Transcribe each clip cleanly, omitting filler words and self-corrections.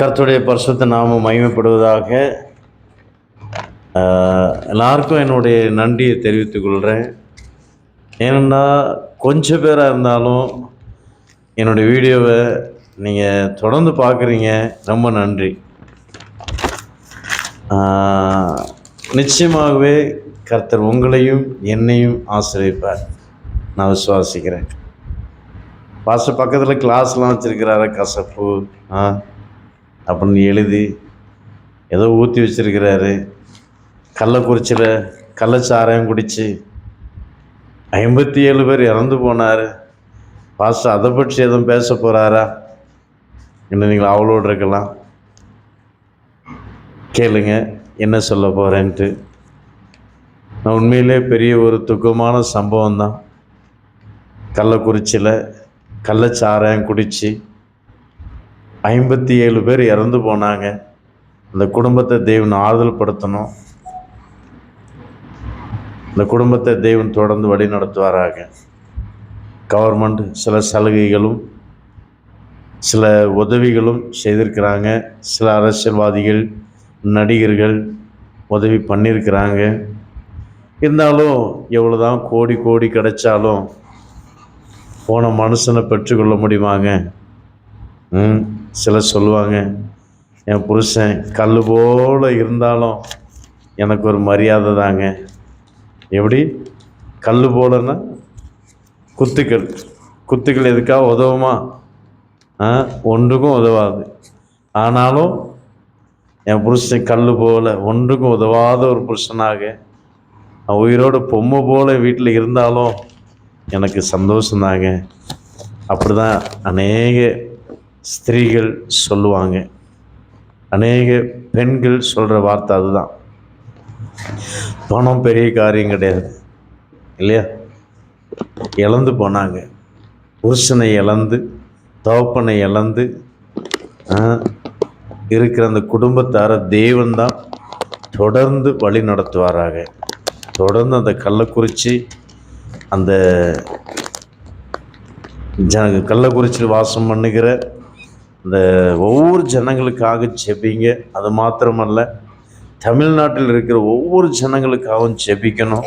கர்த்தருடைய பரிசுத்த நாமம் மகிமைப்படுவதாக. எல்லாருக்கும் என்னுடைய நன்றியை தெரிவித்துக் கொள்கிறேன். ஏன்னா கொஞ்சம் பேராக இருந்தாலும் என்னுடைய வீடியோவை நீங்கள் தொடர்ந்து பார்க்குறீங்க, ரொம்ப நன்றி. நிச்சயமாகவே கர்த்தர் உங்களையும் என்னையும் ஆசீர்வதிப்பார், நான் விசுவாசிக்கிறேன். பாஸ்டர் பக்கத்தில் கிளாஸ்லாம் வச்சுருக்கிறாரு, கசப்பு அப்படின்னு எழுதி ஏதோ ஊற்றி வச்சிருக்கிறாரு. கள்ளக்குறிச்சியில் கள்ளச்சாராயம் குடித்து 57 பேர் இறந்து போனார். பாஸ்டர் அதை பற்றி எதுவும் பேச போகிறாரா என்று நீங்கள் அவளோடு இருக்கலாம். கேளுங்க என்ன சொல்ல போகிறேன்ட்டு. நான் உண்மையிலே பெரிய ஒரு துக்கமான சம்பவம் தான். கள்ளக்குறிச்சியில் கள்ளச்சாராயம் குடித்து 57 பேர் இறந்து போனாங்க. அந்த குடும்பத்தை தேவன் ஆறுதல் படுத்தணும். இந்த குடும்பத்தை தேவன் தொடர்ந்து வழி நடத்துவாராக. கவர்மெண்ட் சில சலுகைகளும் சில உதவிகளும் செய்திருக்கிறாங்க. சில அரசியல்வாதிகள், நடிகர்கள் உதவி பண்ணியிருக்கிறாங்க. இருந்தாலும் எவ்வளோதான் கோடி கோடி கிடைச்சாலும் போன மனுஷனை பெற்றுக்கொள்ள முடியுமாங்க? சிலர் சொல்லுவாங்க, என் புருஷன் கல் போல் இருந்தாலும் எனக்கு ஒரு மரியாதை தாங்க. எப்படி கல் போலன்னா குத்துக்கள் எதுக்காக உதவுமா? ஒன்றுக்கும் உதவாது. ஆனாலும் என் புருஷன் கல் போல் ஒன்றுக்கும் உதவாத ஒரு புருஷனாக உயிரோடு பொம்மை போல் வீட்டில் இருந்தாலும் எனக்கு சந்தோஷந்தாங்க. அப்படி தான் அநேக ஸ்திரீகள் சொல்லுவாங்க, அநேக பெண்கள் சொல்கிற வார்த்தை அதுதான். பணம் பெரிய காரியம் கிடையாது இல்லையா? இழந்து போனாங்க, புருஷனை இழந்து தகப்பனை இழந்து இருக்கிற அந்த குடும்பத்தார தேவன் தான் தொடர்ந்து வழி நடத்துவாராக. தொடர்ந்து அந்த கள்ளக்குறிச்சி அந்த கள்ளக்குறிச்சியில் வாசம் பண்ணுகிற இந்த ஒவ்வொரு ஜனங்களுக்காக ஜெபிங்க. அது மாத்திரமல்ல, தமிழ்நாட்டில் இருக்கிற ஒவ்வொரு ஜனங்களுக்காகவும் ஜெபிக்கணும்.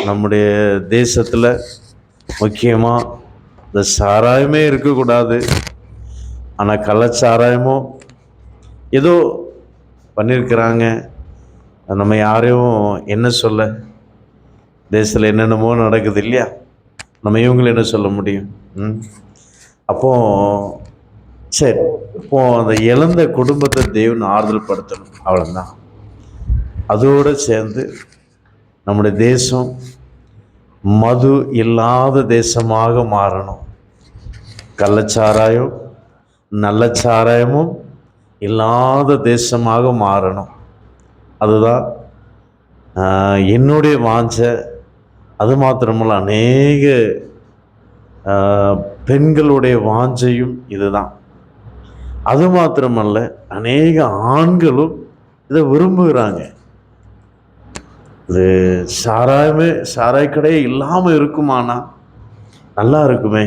நம்முடைய தேசத்தில் முக்கியமாக இந்த சாராயமே இருக்கக்கூடாது. ஆனால் கள்ளச்சாராயமும் ஏதோ பண்ணியிருக்கிறாங்க. நம்ம யாரையும் என்ன சொல்ல, தேசத்தில் என்னென்னமோ நடக்குது இல்லையா? நம்ம இவங்களை என்ன சொல்ல முடியும்? அப்போது சரி, இப்போது அந்த இழந்த குடும்பத்தை தேவன் ஆறுதல் படுத்தணும், அவ்வளோதான். அதோடு சேர்ந்து நம்முடைய தேசம் மது இல்லாத தேசமாக மாறணும். கள்ளச்சாராயம் நல்ல சாராயமும் இல்லாத தேசமாக மாறணும். அதுதான் என்னுடைய வாஞ்சை. அது மாத்திரமல்ல, அநேக பெண்களுடைய வாஞ்சையும் இதுதான். அது மாத்திரமல்ல, அநேக ஆண்களும் இதை விரும்புகிறாங்க. இது சாராய கடையே இல்லாமல் இருக்குமானா நல்லா இருக்குமே.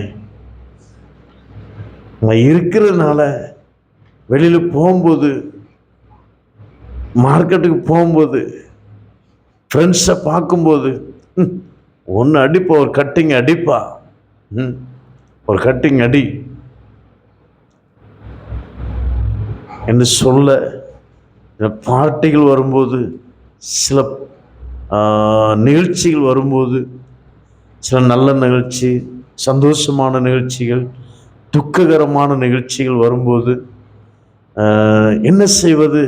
இருக்கிறதுனால வெளியில் போகும்போது, மார்க்கெட்டுக்கு போகும்போது, ஃப்ரெண்ட்ஸை பார்க்கும்போது ஒன்று அடிப்பா, ஒரு கட்டிங் அடிப்பா, ஒரு கட்டிங் அடி என்று சொல்ல, பார்ட்டிகள் வரும்போது, சில நிகழ்ச்சிகள் வரும்போது, சில நல்ல நிகழ்ச்சி, சந்தோஷமான நிகழ்ச்சிகள், துக்ககரமான நிகழ்ச்சிகள் வரும்போது என்ன செய்வது?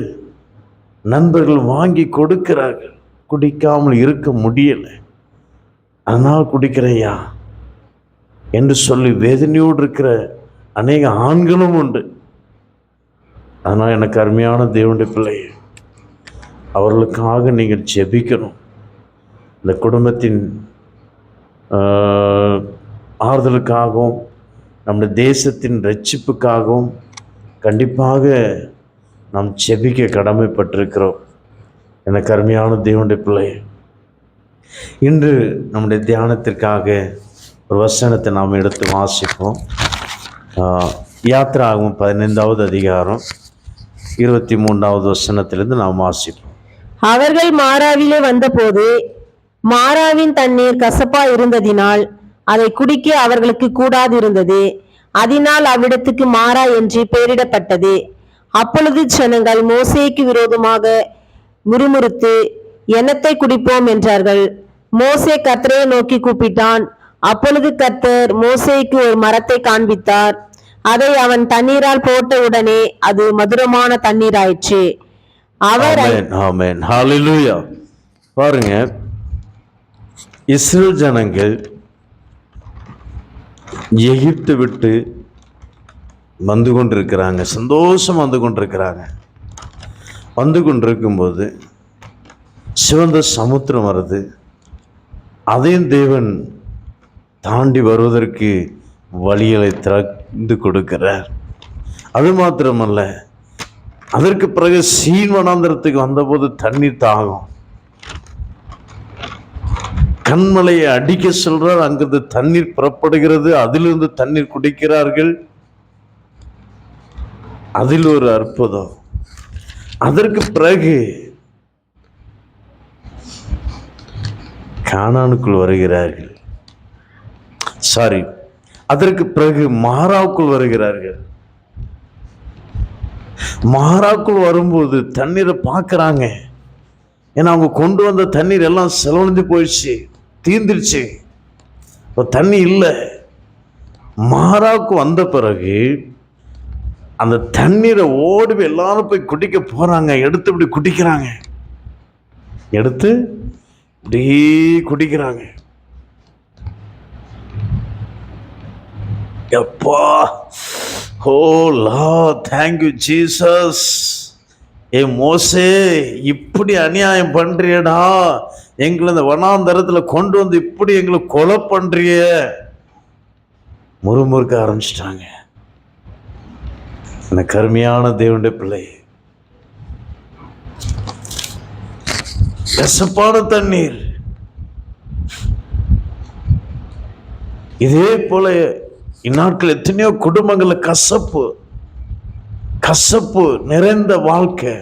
நண்பர்கள் வாங்கி கொடுக்கிறார்கள், குடிக்காமல் இருக்க முடியலை, அதனால் குடிக்கிறையா என்று சொல்லி வேதனையோடு இருக்கிற அநேக ஆண்களும் உண்டு. அதனால் எனக்கு அருமையான தேவனுடைய பிள்ளை, அவர்களுக்காக நீங்கள் ஜெபிக்கணும். இந்த குடும்பத்தின் ஆறுதலுக்காகவும் நம்முடைய தேசத்தின் ரட்சிப்புக்காகவும் கண்டிப்பாக நாம் ஜெபிக்க கடமைப்பட்டிருக்கிறோம். எனக்கு அருமையான தேவனுடைய பிள்ளை, இன்று நம்முடைய தியானத்திற்காக ஒரு வசனத்தை நாம் எடுத்து வாசிப்போம். யாத்திராகமம் 15வது அதிகாரம் 23வது வசனத்திலிருந்து நாம் வாசிப்போம். அவர்கள் மாராவிலே வந்தபோது மாராவின் தண்ணீர் கசப்பா இருந்ததினால் அதை குடிக்க அவர்களுக்கு கூடாதிருந்தது. அதனால் அவ்விடத்துக்கு மாரா என்று பெயரிடப்பட்டது. அப்பொழுது ஜனங்கள் மோசேக்கு விரோதமாக முறுமுறுத்து, என்னத்தை குடிப்போம் என்றார்கள். மோசே கர்த்தரை நோக்கி கூப்பிட்டான். அப்பொழுது கர்த்தர் மோசேக்கு ஒரு மரத்தை காண்பித்தார். அதை அவன் தண்ணீரால் போட்ட உடனே அது மதுரமான தண்ணீராயிற்று. பாருங்க, இஸ்ரேல் ஜனங்கள் எகிப்து விட்டு வந்து கொண்டிருக்கிறாங்க, சந்தோஷம் வந்து கொண்டிருக்கிறாங்க. வந்து கொண்டிருக்கும்போது சிவந்த சமுத்திரம் வருது. அதையும் தேவன் தாண்டி வருவதற்கு வழிகளை திறந்து கொடுக்கிறார். அது மாத்திரமல்ல, அதற்கு பிறகு சீன் வனாந்தரத்துக்கு வந்தபோது தண்ணீர் தாகம், கண்மலையை அடிக்க சொல்றார். அங்கிருந்து தண்ணீர் புறப்படுகிறது. அதிலிருந்து தண்ணீர் குடிக்கிறார்கள். அதில் ஒரு அற்புதம். அதற்கு பிறகு கானானுக்குள் வருகிறார்கள். அதற்கு பிறகு மாராவுக்குள் வருகிறார்கள். மாராவுக்குள் வரும்போது தண்ணீரை பார்க்கறாங்க. ஏன்னா அவங்க கொண்டு வந்த தண்ணீர் எல்லாம் செலவழிந்து போயிடுச்சு, தீர்ந்துருச்சு, தண்ணி இல்லை. மாராவுக்கு வந்த பிறகு அந்த தண்ணீரை ஓடி எல்லாரும் போய் குடிக்க போறாங்க. எடுத்து இப்படி குடிக்கிறாங்க, எடுத்து இப்படி குடிக்கிறாங்க. எப்பா, ஓ லார்ட், தேங்க் யூ ஜீசஸ். மோசே, இப்படி அநியாயம் பண்றியடா, எங்களை இந்த வனாந்தரத்துல கொண்டு வந்து இப்படி எங்களை கொலை பண்றிய, முறுமுறுக்க ஆரம்பிச்சிட்டாங்க. எனக்கு அருமையான தேவனுடைய பிள்ளை, கசப்பான தண்ணீர். இதே போல இந்நாட்கள் எத்தனையோ குடும்பங்கள்ல கசப்பு நிறைந்த வாழ்க்கை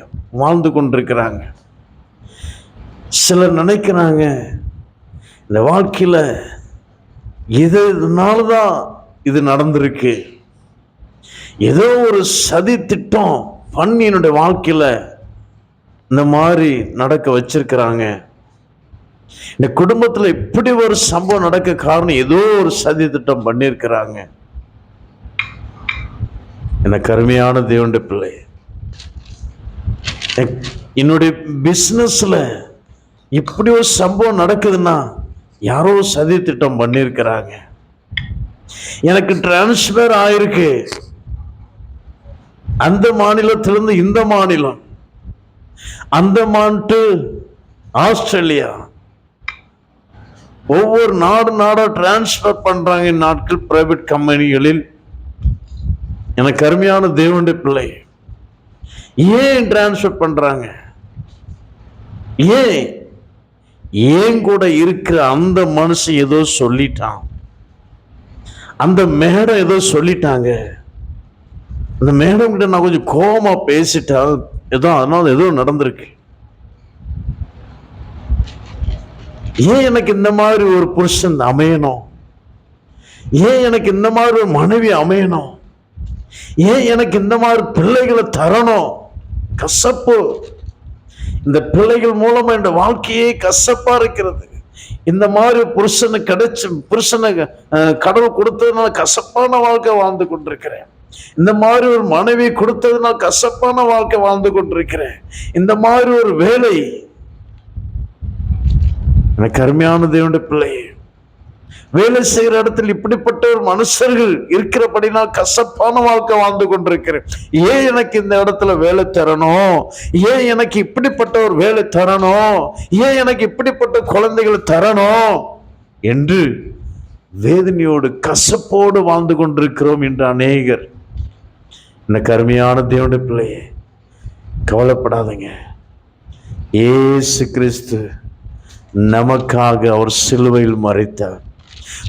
வாழ்ந்து கொண்டிருக்கிறாங்க. சிலர் நினைக்கிறாங்க, இந்த வாழ்க்கையில இதனாலதான் இது நடந்திருக்கு, ஏதோ ஒரு சதி திட்டம் பண்ணி என்னுடைய வாழ்க்கையில இந்த மாதிரி நடக்க வச்சிருக்கிறாங்க. இந்த குடும்பத்துல இப்படி ஒரு சம்பவம் நடக்க காரணம் ஏதோ ஒரு சதி திட்டம் பண்ணியிருக்கிறாங்க. எனக்கு அருமையான தேவனுடைய பிள்ளை, என்னுடைய பிசினஸ்ல இப்படி ஒரு சம்பவம் நடக்குதுன்னா யாரோ சதி திட்டம் பண்ணியிருக்கிறாங்க. எனக்கு டிரான்ஸ்பர் ஆயிருக்கு, அந்த மாநிலத்திலிருந்து இந்த மாநிலம், அந்தமான் டு ஆஸ்திரேலியா, ஒவ்வொரு நாடா டிரான்ஸ்பர் பண்றாங்க நாட்கள் பிரைவேட் கம்பெனிகளில். எனக்கு அருமையான தேவனுடைய பிள்ளை, ஏன் டிரான்ஸ்பர் பண்றாங்க? ஏன் கூட இருக்கிற அந்த மனுஷன் ஏதோ சொல்லிட்டான், அந்த மேடம் ஏதோ சொல்லிட்டாங்க, அந்த மேடம் கிட்ட நான் கொஞ்சம் கோபமா பேசிட்டேன், அதனால ஏதோ நடந்திருக்கு. ஏன் எனக்கு இந்த மாதிரி ஒரு புருஷன் அமையணும்? ஏன் எனக்கு இந்த மாதிரி ஒரு மனைவி அமையணும்? ஏன் எனக்கு இந்த மாதிரி பிள்ளைகளை தரணும்? கசப்பு. இந்த பிள்ளைகள் மூலமா இந்த வாழ்க்கையே கசப்பா இருக்கிறது. இந்த மாதிரி புருஷனை கடவுள் கொடுத்ததுனால கசப்பான வாழ்க்கை வாழ்ந்து கொண்டிருக்கிறேன். இந்த மாதிரி ஒரு மனைவி கொடுத்ததுனால கசப்பான வாழ்க்கை வாழ்ந்து கொண்டிருக்கிறேன். இந்த மாதிரி ஒரு வேலை. எனக்கு அருமையான தேவனுடைய பிள்ளையே, வேலை செய்கிற இடத்தில் இப்படிப்பட்ட ஒரு மனுஷர்கள் இருக்கிறபடினால் கசப்பான வாழ்க்கை வாழ்ந்து கொண்டிருக்கிறேன். ஏன் எனக்கு இந்த இடத்துல வேலை தரணும்? ஏன் எனக்கு இப்படிப்பட்ட ஒரு வேலை தரணும்? ஏன் எனக்கு இப்படிப்பட்ட குழந்தைகளை தரணும் என்று வேதனையோடு கசப்போடு வாழ்ந்து கொண்டிருக்கிறோம் என்று அநேகர். எனக்கு அருமையான தேவனுடைய பிள்ளையே, கவலைப்படாதீங்க. இயேசு கிறிஸ்து நமக்காக அவர் சிலுவையில் மரித்தார்.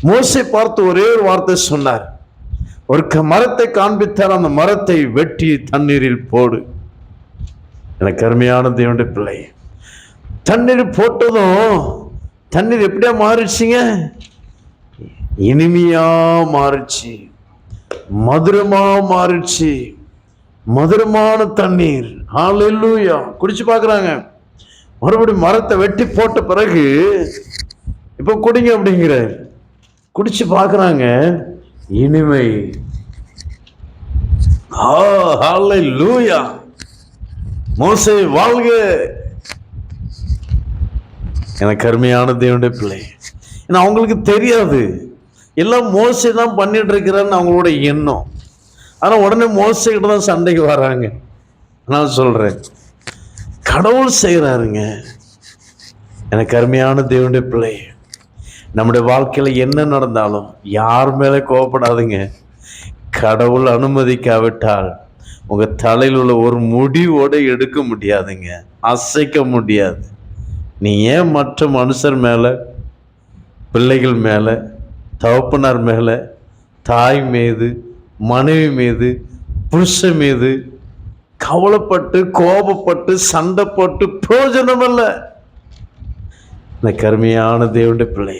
மோசே பார்த்து ஒரே ஒரு வார்த்தை சொன்னார், ஒரு மரத்தை காண்பித்தார், அந்த மரத்தை வெட்டி தண்ணீரில் போடு. எனக்கு அருமையான தேவனுடைய பிள்ளை, தண்ணீர் போட்டதும் தண்ணீர் எப்படியா மாறிடுச்சுங்க? இனிமையா மாறிடுச்சு, மதுரமா மாறிடுச்சு. மதுரமான தண்ணீர். ஹல்லேலூயா. குடிச்சு பார்க்குறாங்க. மறுபடியும் மரத்தை வெட்டி போட்ட பிறகு இப்போ குடிங்க அப்படிங்கிற. குடிச்சு பார்க்குறாங்க, இனிமை. ஹல்லேலூயா. மோசே வாழ்க. எனக்கு அருமையான தேவனுடைய பிள்ளை, ஏன்னா அவங்களுக்கு தெரியாது, எல்லாம் மோசே தான் பண்ணிட்டு இருக்கிறான்னு அவங்களோட எண்ணம். ஆனால் உடனே மோசே கிட்ட தான் சண்டைக்கு வராங்க. நான் சொல்றேன், கடவுள் செய்கிறாருங்க. எனக்கு அருமையான தேவனுடைய பிள்ளை, நம்முடைய வாழ்க்கையில் என்ன நடந்தாலும் யார் மேலே கோவப்படாதுங்க. கடவுள் அனுமதிக்காவிட்டால் உங்கள் தலையில் உள்ள ஒரு முடிவோடு எடுக்க முடியாதுங்க, அசைக்க முடியாது. நீ ஏன் மற்ற மனுஷர் மேலே, பிள்ளைகள் மேலே, தகப்பனார் மேலே, தாய் மீது, மனைவி மீது, புருஷன் மீது கவலைப்பட்டு கோபப்பட்டு சண்டை போட்டு பிரயோஜனம் இல்லை. இந்த கருமையான தேவனுடைய பிள்ளை,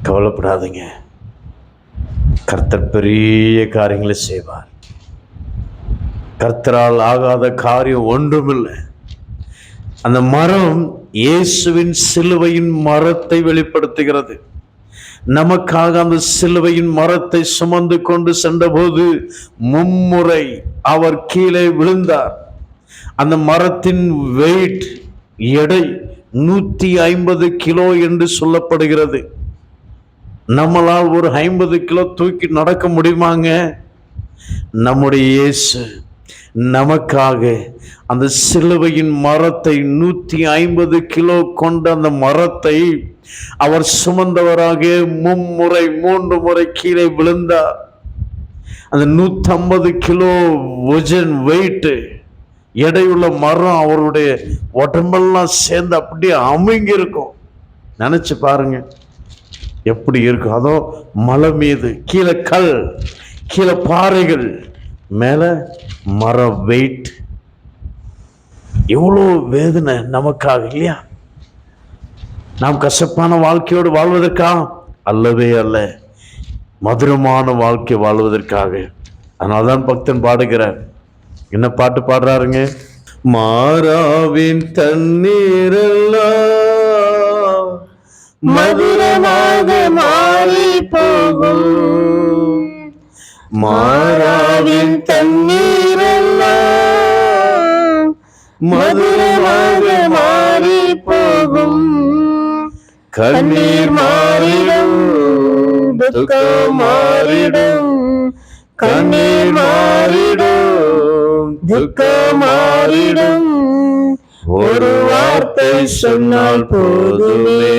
கவலைப்படாதீங்க. கர்த்தர் பெரிய காரியங்களை செய்வார். கர்த்தரால் ஆகாத காரியம் ஒன்றுமில்லை. அந்த மரம் இயேசுவின் சிலுவையின் மரத்தை வெளிப்படுத்துகிறது. நமக்காக அந்த சிலுவையின் மரத்தை சுமந்து கொண்டு சென்றபோது மும்முறை அவர் கீழே விழுந்தார். அந்த மரத்தின் வெயிட், எடை 150 கிலோ என்று சொல்லப்படுகிறது. நம்மளால் ஒரு 50 கிலோ தூக்கி நடக்க முடியுமாங்க? நம்முடைய இயேசு நமக்காக அந்த சிலுவையின் மரத்தை, 150 கிலோ கொண்ட அந்த மரத்தை அவர் சுமந்தவராக மும்முறை 3 முறை கீழே விழுந்தார். அந்த 150 கிலோ வஜன் வெயிட் எடையுள்ள மரம் அவருடைய உடம்பெல்லாம் சேர்ந்து அப்படியே அமுங்கி இருக்கும். நினைச்சு பாருங்க எப்படி இருக்கும். அதோ மலை மீது கீழே கல், கீழே பாறைகள், மேல மர வெயிட். எவ்வளோ வேதனை நமக்காக இல்லையா? நாம் கசப்பான வாழ்க்கையோடு வாழ்வதற்கா? அல்லவே அல்ல, மதுரமான வாழ்க்கை வாழ்வதற்காக. அதனால்தான் பக்தன் பாடுகிறார். என்ன பாட்டு பாடுறாருங்க? மாறாவின் தண்ணீரெல்லாம் மதுரமாக மாறி போகும். மாறாவின் தண்ணீரெல்லாம் மதுரமாக மாறி போகும். கண்ணீர் மாறிடும், துக்கம் மாறிடும். கண்ணீர் மாறிடும், துக்கம் மாறிடும். ஒரு வார்த்தை சொன்னால் போதுமே.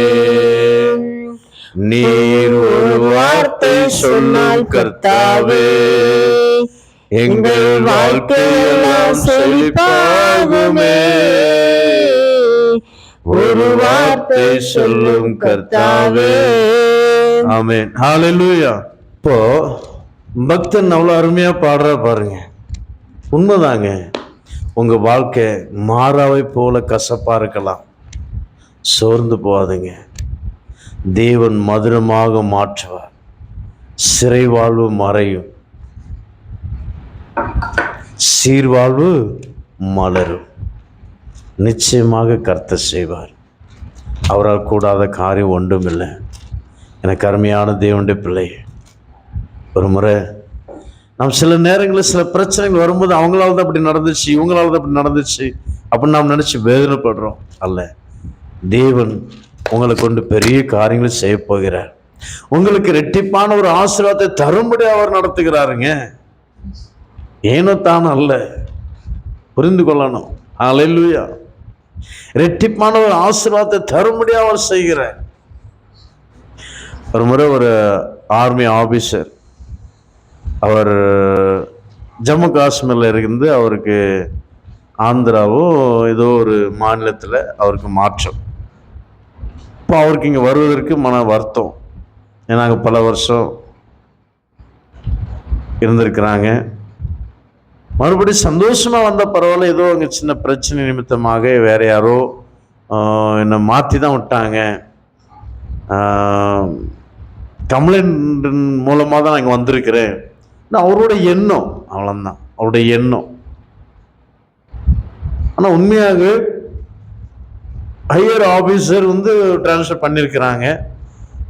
நீர் ஒரு வார்த்தை சொன்னால் கர்த்தாவே, எங்கள் வாழ்க்கையெல்லாம் செழிப்பாகுமே. ஒரு வார்த்தை சொல்லும் கர்த்தாவே. ஆமென். ஹல்லேலூயா. இப்போ பக்தன் அவ்வளோ அருமையா பாடுற பாருங்க. உண்மைதாங்க, உங்க வாழ்க்கை மாறாவை போல கசப்பா இருக்கலாம். சோர்ந்து போகாதீங்க. தேவன் மதுரமாக மாற்றுவார். சிறை வாழ்வு மறையும், சீர்வாழ்வு மலரும். நிச்சயமாக கர்த்தர் செய்வார். அவரால் கூடாத காரியம் ஒன்றுமில்லை. எனக்கு அருமையான தேவனுடைய பிள்ளை, ஒரு முறை நாம் சில நேரங்களில் சில பிரச்சனைகள் வரும்போது அவங்களால தான் அப்படி நடந்துச்சு, இவங்களால தான் அப்படி நடந்துச்சு அப்படின்னு நாம் நினச்சி வேதனைப்படுறோம். அல்ல, தேவன் உங்களை கொண்டு பெரிய காரியங்களை செய்ய போகிறார். உங்களுக்கு இரட்டிப்பான ஒரு ஆசீர்வாதத்தை தரும்படி அவர் நடத்துகிறாருங்க. ஏனோ தான் அல்ல, புரிந்து கொள்ளணும். ஹல்லேலூயா. இரட்டிப்பான ஒரு ஆசீர்வாதத்தை தரும்படி அவர் செய்கிறார். ஒரு முறை ஒரு ஆர்மி ஆபீசர், அவர் ஜம்மு காஷ்மீரில் இருந்து அவருக்கு ஆந்திராவோ ஏதோ ஒரு மாநிலத்தில் அவருக்கு மாற்றம். இப்போ அவருக்கு இங்கே வருவதற்கு மன வருத்தம். ஏன்னா அங்கே பல வருஷம் இருந்திருக்கிறாங்க. மறுபடியும் சந்தோஷமா வந்த பரவாயில்ல, ஏதோ அங்கே சின்ன பிரச்சனை நிமித்தமாக வேற யாரோ என்னை மாற்றி தான் விட்டாங்க. கம்ப்ளைண்ட் மூலமாக தான் நான் இங்கே வந்திருக்கிறேன். அவரோட எண்ணம் அவ்வளோதான், அவருடைய எண்ணம். ஆனால் உண்மையாக ஹையர் ஆஃபீஸர் டிரான்ஸ்ஃபர் பண்ணியிருக்கிறாங்க,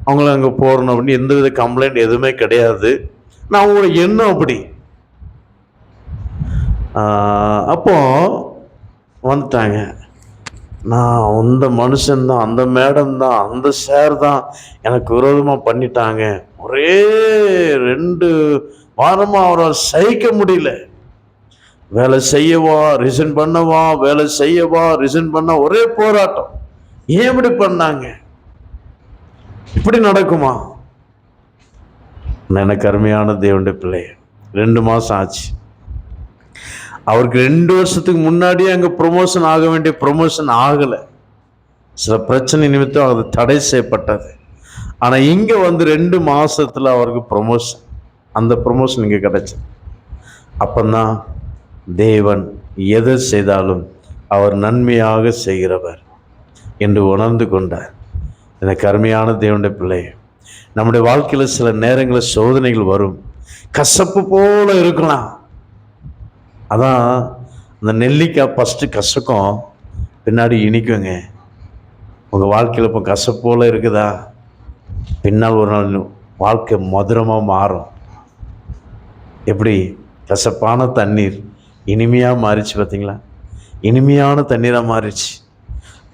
அவங்கள அங்கே போகணும் அப்படின்னு எந்த வித கம்ப்ளைண்ட் எதுவுமே கிடையாது. நான் அவங்களோட எண்ணம் அப்படி. அப்போ வந்துட்டாங்க. நான் அந்த மனுஷன்தான், அந்த மேடம் தான், அந்த சார் தான் எனக்கு விரோதமாக பண்ணிட்டாங்க. ஒரே 2 வாரமாக அவரை சகிக்க முடியல. வேலை செய்யவா ரிசைன் பண்ணவா, வேலை செய்யவா ரிசைன் பண்ண, ஒரே போராட்டம். ஏன் இப்படி பண்ணாங்க? இப்படி நடக்குமா? எனக்கு அருமையான தேவனுடைய பிள்ளை, 2 மாதம் ஆச்சு. அவருக்கு 2 வருஷத்துக்கு முன்னாடியே அங்கே ப்ரொமோஷன் ஆக வேண்டிய ப்ரொமோஷன் ஆகலை. சில பிரச்சனை நிமித்தம் அது தடை செய்யப்பட்டது. ஆனால் இங்கே 2 மாதத்தில் அவருக்கு ப்ரொமோஷன், அந்த ப்ரொமோஷன் இங்கே கிடைச்சது. அப்பந்தான் தேவன் எதை செய்தாலும் அவர் நன்மையாக செய்கிறவர் என்று உணர்ந்து கொண்டார். எனக்கு அருமையான தேவனுடைய பிள்ளை, நம்முடைய வாழ்க்கையில் சில நேரங்களில் சோதனைகள் வரும். கசப்பு போல இருக்கலாம். அதான் அந்த நெல்லிக்காய் ஃபஸ்ட்டு கசக்கும், பின்னாடி இனிக்குங்க. உங்கள் வாழ்க்கையில் இப்போ கசப்பு போல இருக்குதா, பின்னால் ஒரு நாள் வாழ்க்கை மதுரமாக மாறும். எப்படி கசப்பான தண்ணீர் இனிமையாக மாறிச்சு பார்த்தீங்களா? இனிமையான தண்ணீராக மாறிச்சு.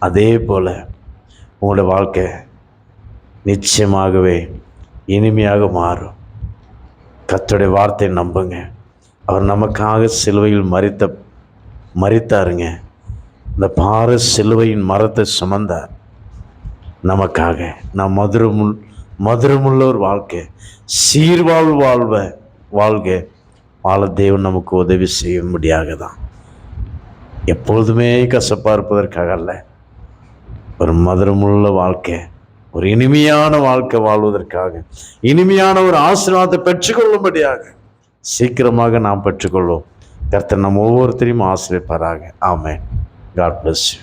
அதே போல் உங்களுடைய வாழ்க்கை நிச்சயமாகவே இனிமையாக மாறும். கர்த்தருடைய வார்த்தையை நம்புங்க. அவர் நமக்காக சிலுவையில் மரித்தாருங்க. இந்த பார சிலுவையின் மரத்தை சுமந்தார் நமக்காக. நாம் மதுரமுள்ள ஒரு வாழ்க்கை, சீர்வாழ் வாழ தேவன் நமக்கு உதவி செய்ய முடியாக தான். எப்பொழுதுமே கசப்பாக இருப்பதற்காக அல்ல, ஒரு மதுரமுள்ள வாழ்க்கை, ஒரு இனிமையான வாழ்க்கை வாழ்வதற்காக, இனிமையான ஒரு ஆசீர்வாதத்தை பெற்றுக்கொள்ளும்படியாக சீக்கிரமாக நாம் பெற்றுக்கொள்வோம். கர்த்தர் நம் ஒவ்வொருத்தரையும் ஆசீர்வதிப்பாராக. ஆமென். God bless you.